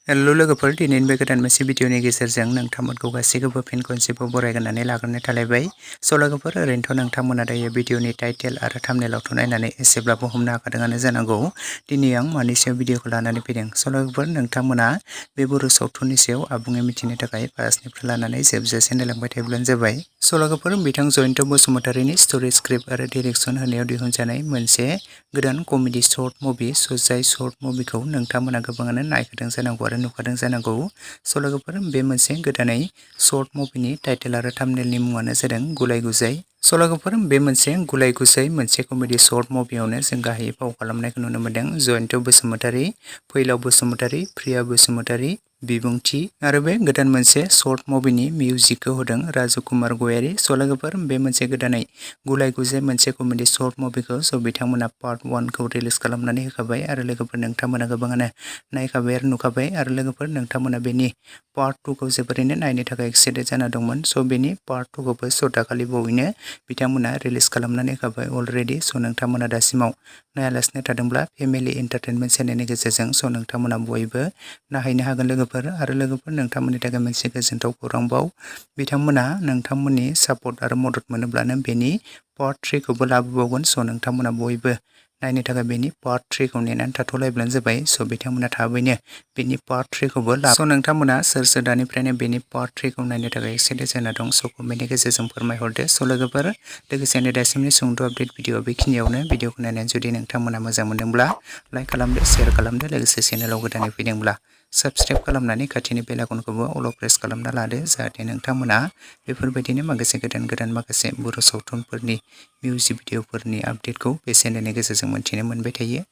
Hello लोगोफोर, दिनैनि बे गोदान मोनसे भिडिअनि गेजेरजों नोंथांमोनखौ गासैखौबो फिन खनसेबाव बरायग्रोनानै लाग्रोनाय थालायबाय। लोगोफोर, ओरैनोथ' नोंथांमोना दायो भिडिअनि टाइटेल आरो थाम्बनेइलावथ' नायनानै एसेब्लाबो हमनो हाखादोंआनो जानांगौ। दिनै आं मानि सायाव भिडिअखौ लानानै फैदों। लोगोफोर, नोंथांमोना बे बर' सावथुननि सायाव आबुङै मिथिनो थाखाय फार्स्टनिफ्राय लानानै जोबजासे नायलांबाय थायोब्लानो जाबाय। लोगोफोर, बिथां जयन्त बसुमतारीनि स्ट'रि स्क्रिप्ट आरो डिरेक्सन होनायाव दिहुनजानाय मोनसे गोदान कमेडि शर्ट मुभि। जाय शर्ट मुभिखौ नोंथांमोना गोबाङानो नायखादों जानांगौ आरो नुखादों जानांगौ। लोगोफोर, बे मोनसे गोदानै शर्ट मुभिनि टाइटेल आरो थाम्बनेइलनि मुङानो जादों गुलाय गुजाय। लोगोफोर, बे मोनसे गुलाय गुजाय मोनसे कमेडि शर्ट मुभियावनो जों गाहायै फाव खालामनायखौ नुनो मोन्दों जयन्त बसुमतारी, फैलाव बसुमतारी, प्रिया बसुमतारी, बिबुंथि आरो बे गोदान मोनसे शर्ट मुभिनि मिउजिकखौ होदों राजकुमार गयारी। लोगोफोर, बे मोनसे गोदानै गुलाय गुजाय मोनसे कमेडि शर्ट मुभिखौ बिथांमोना पार्ट 1 खौ रिलिज खालामनानै होखाबाय आरो लोगोफोर नोंथांमोना गोबाङानो नायखाबाय आरो नुखाबाय आरो लोगोफोर नोंथांमोना बेनि पार्ट 2 खौ जोबोरैनो नायनो थाखाय एक्साइटेड जाना दंमोन। बेनि पार्ट 2 खौबो दाखालि बावैनो बिथांमोना रिलिज खालामनानै होखाबाय अलरेडि। नोंथांमोना दासिमाव नायालासिनो थादोंब्ला फेमिलि एन्टारटेनमेन्ट चेनेलनि गेजेरजों नोंथांमोना बयबो नायहैनो हागोन लोगोफोर। आरो लोगोफोर, नोंथांमोननि थाखाय मोनसे गोजोनथाव खौरांबाव, बिथांमोना नोंथांमोननि सापर्ट आरो मदद मोनोब्लानो बेनि पार्ट 3 खौबो लाबोबावगोन। नोंथांमोना बयबो नायनो थाखाय बेनि पार्ट 3 खौ नेनानै थाथ'लायब्लानो जाबाय। बिथांमोना थाबैनो बेनि पार्ट 3 खौबो नोंथांमोना सोर दानिफ्रायनो बेनि पार्ट 3 खौ नायनो थाखाय एक्साइटेड जाना दं। कमेन्टनि गेजेरजों फोरमायहरदो। लोगोफोर, लोगोसेनो दासिमनि सुंद' आपडेट भिडिअ बेखिनियावनो। भिडिअखौ नायनानै जुदि नोंथांमोना मोजां मोनदोंब्ला लाइक खालामदो, शेयार खालामदो, लोगोसे चेनेलाव गोदानै फैदोंब्ला साबस्क्राइब खालामनानै खाथिनि बेल आइकनखौबो अल प्रेस खालामना लादो, जाहाथे नोंथांमोना बेफोरबायदिनो माखासे गोदान माखासे बर' सावथुनफोरनि मिउजिक भिडिअफोरनि आपडेटखौ बे चेनेलनि गेजेरजों मोन्थिनो मोनबाय थायो।